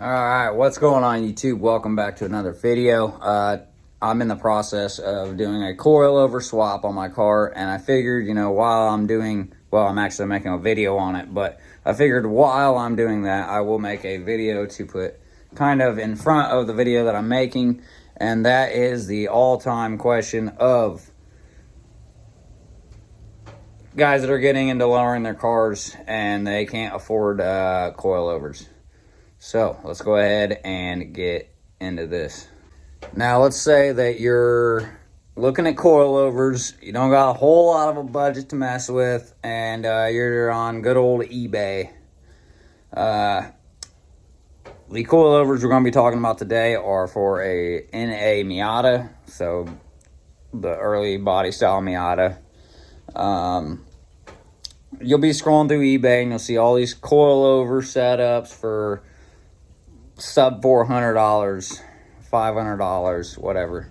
Alright, what's going on YouTube? Welcome back to another video. I'm in the process of doing a coilover swap on my car, and I figured, while I'm doing, well, I'm actually making a video on it, but I figured while I'm doing that, I will make a video to put kind of in front of the video that I'm making, and that is the all-time question of guys that are getting into lowering their cars and they can't afford coilovers. So let's go ahead and get into this. Now let's say that you're looking at coilovers, you don't got a whole lot of a budget to mess with, and you're on good old eBay. The coilovers we're going to be talking about today are for a NA Miata, so the early body style Miata. You'll be scrolling through eBay and you'll see all these coilover setups for sub $400, $500, whatever,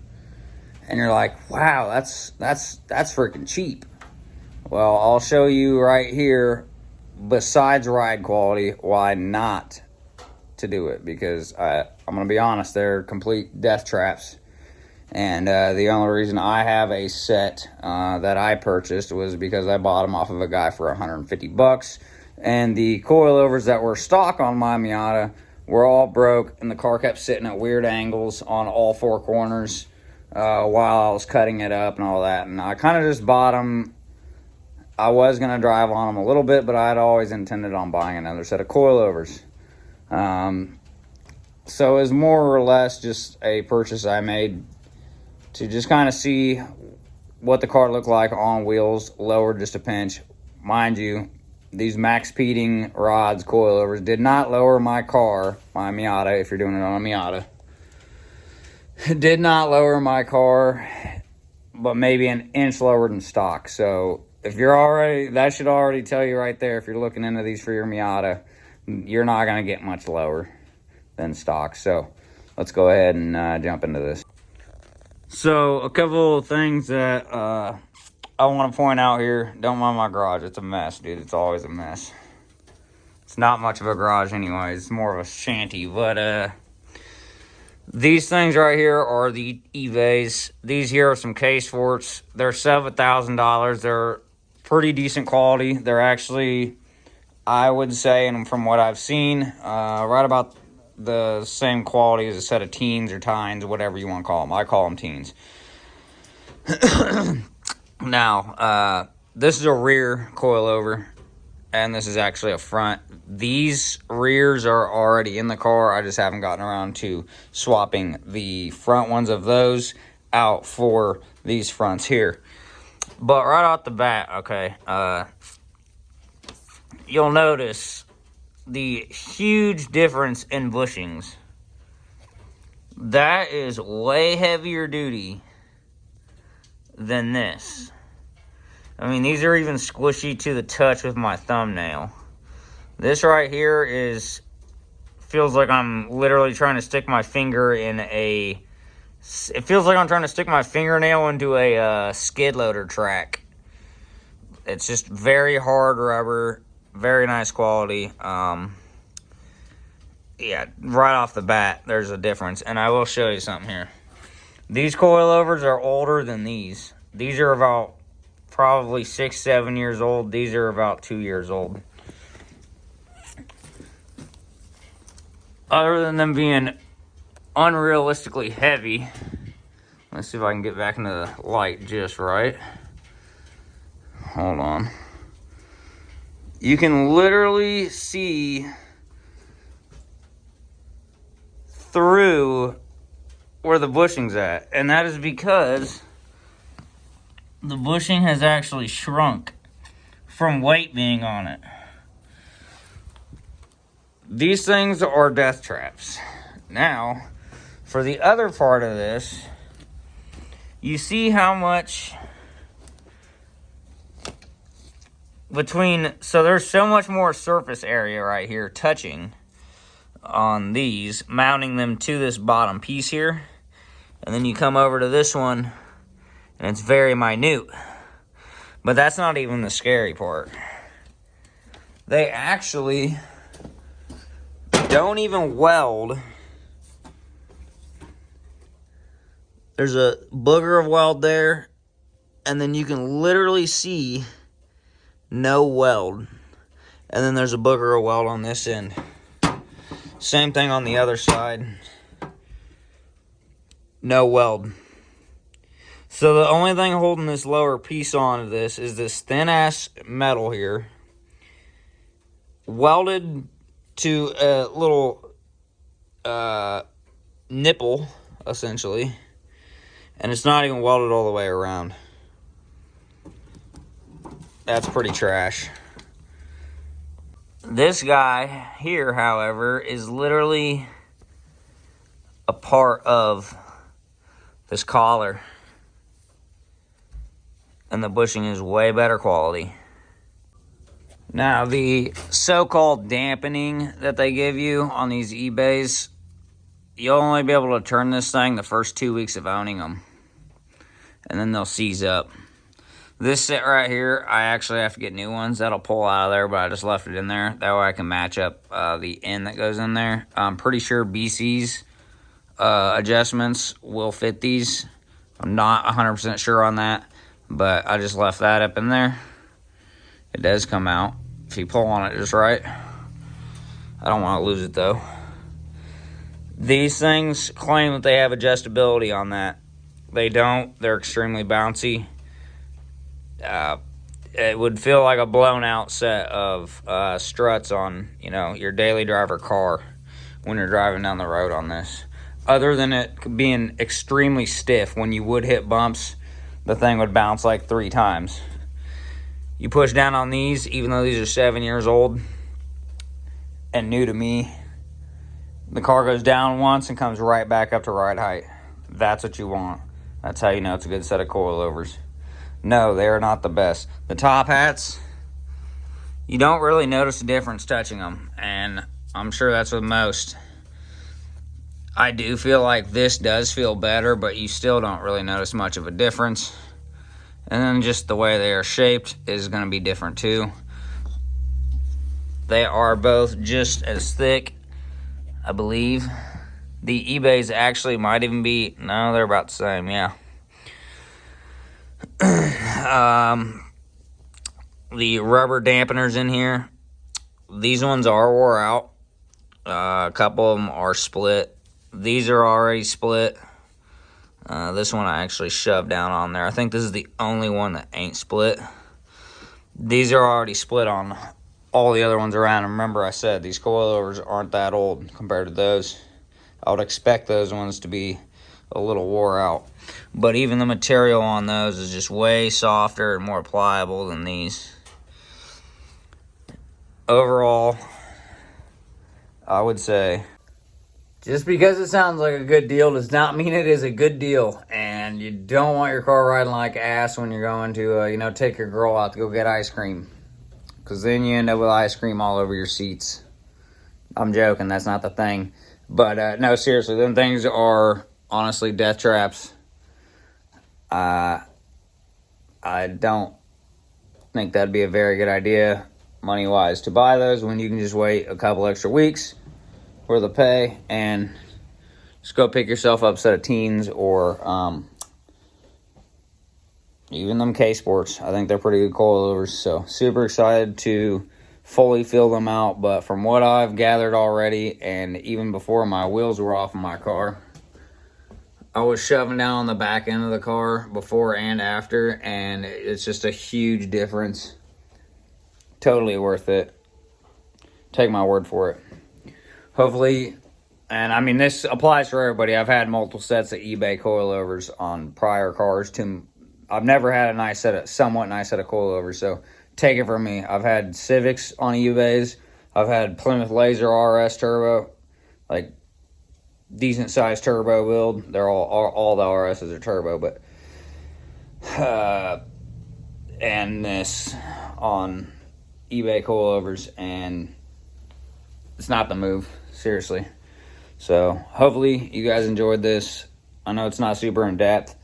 and you're like, wow, that's freaking cheap. Well, I'll show you right here, besides ride quality, why not to do it, because I'm gonna be honest, they're complete death traps. And the only reason I have a set that I purchased was because I bought them off of a guy for 150 bucks, and the coilovers that were stock on my Miata were all broke, and the car kept sitting at weird angles on all four corners while I was cutting it up and all that. And I kind of just bought them. I was going to drive on them a little bit, but I'd always intended on buying another set of coilovers. So it was more or less just a purchase I made to just kind of see what the car looked like on wheels, lowered just a pinch. Mind you, these max peating rods, coilovers, did not lower my car, my Miata, if you're doing it on a Miata. It did not lower my car, but maybe an inch lower than stock. So if you're already, that should already tell you right there, if you're looking into these for your Miata, you're not going to get much lower than stock. So let's go ahead and jump into this. So a couple of things that I want to point out here. Don't mind my garage. It's a mess, dude. It's always a mess. It's not much of a garage anyway. It's more of a shanty. But these things right here are the Evays. These here are some case forts. They're $7,000. They're pretty decent quality. They're actually, I would say, and from what I've seen, right about the same quality as a set of teens or tines, whatever you want to call them. I call them teens. Now, this is a rear coilover, and this is actually a front. These rears are already in the car. I just haven't gotten around to swapping the front ones of those out for these fronts here. But right off the bat, okay, you'll notice the huge difference in bushings. That is way heavier duty than this. I mean, these are even squishy to the touch with my thumbnail. This right here feels like I'm literally trying to stick my finger in it feels like I'm trying to stick my fingernail into a skid loader track. It's just very hard rubber, very nice quality. Yeah, right off the bat, there's a difference. And I will show you something here. These coilovers are older than these. These are about probably 6-7 years old. These are about 2 years old. Other than them being unrealistically heavy, let's see if I can get back into the light just right. Hold on. You can literally see through where the bushing's at, and that is because the bushing has actually shrunk from weight being on it. These things are death traps. Now, for the other part of this, you see how much so there's so much more surface area right here touching on these, mounting them to this bottom piece here. And then you come over to this one, and it's very minute. But that's not even the scary part. They actually don't even weld. There's a booger of weld there, and then you can literally see no weld. And then there's a booger of weld on this end. Same thing on the other side. No weld. So the only thing holding this lower piece onto this is this thin-ass metal here, welded to a little nipple, essentially. And it's not even welded all the way around. That's pretty trash. This guy here, however, is literally a part of this collar. And the bushing is way better quality. Now, the so-called dampening that they give you on these eBays, you'll only be able to turn this thing the first 2 weeks of owning them. And then they'll seize up. This set right here, I actually have to get new ones. That'll pull out of there, but I just left it in there. That way I can match up the end that goes in there. I'm pretty sure BC's adjustments will fit these. I'm not 100% sure on that, but I just left that up in there. It does come out if you pull on it just right. I don't want to lose it though. These things claim that they have adjustability on that. They don't. They're extremely bouncy. It would feel like a blown out set of struts on, you know, your daily driver car when you're driving down the road on this. Other than it being extremely stiff, when you would hit bumps, the thing would bounce like 3 times. You push down on these, even though these are 7 years old and new to me, the car goes down once and comes right back up to ride height. That's what you want. That's how you know it's a good set of coilovers. No, they are not the best. The top hats, you don't really notice a difference touching them, and I'm sure that's with most. I do feel like this does feel better, but you still don't really notice much of a difference. And then just the way they are shaped is going to be different too. They are both just as thick, I believe. The eBays actually might even be, no, they're about the same, yeah. The rubber dampeners in here, these ones are wore out. A couple of them are split. These are already split. This one I actually shoved down on there. I think this is the only one that ain't split. These are already split on all the other ones around. And remember I said these coilovers aren't that old compared to those. I would expect those ones to be a little wore out. But even the material on those is just way softer and more pliable than these. Overall, I would say, just because it sounds like a good deal does not mean it is a good deal. And you don't want your car riding like ass when you're going to, take your girl out to go get ice cream. Because then you end up with ice cream all over your seats. I'm joking, that's not the thing. But no, seriously, them things are honestly death traps. I don't think that'd be a very good idea, money-wise, to buy those when you can just wait a couple extra weeks for the pay and just go pick yourself up a set of teens or even them K-Sports. I think they're pretty good coilovers, so super excited to fully fill them out. But from what I've gathered already, and even before my wheels were off of my car, I was shoving down on the back end of the car before and after, and it's just a huge difference. Totally worth it. Take my word for it. Hopefully, and I mean, this applies for everybody. I've had multiple sets of eBay coilovers on prior cars. I've never had a somewhat nice set of coilovers, so take it from me. I've had Civics on eBays. I've had Plymouth Laser RS Turbo, like decent sized turbo build. They're all the RSs are turbo, but and this on eBay coilovers, and it's not the move, seriously. So hopefully you guys enjoyed this. I know it's not super in depth.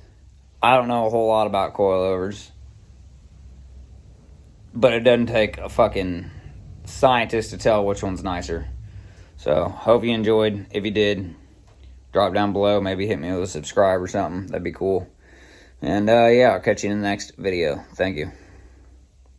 I don't know a whole lot about coilovers, but it doesn't take a fucking scientist to tell which one's nicer. So, hope you enjoyed. If you did, drop down below. Maybe hit me with a subscribe or something. That'd be cool. And, yeah, I'll catch you in the next video. Thank you.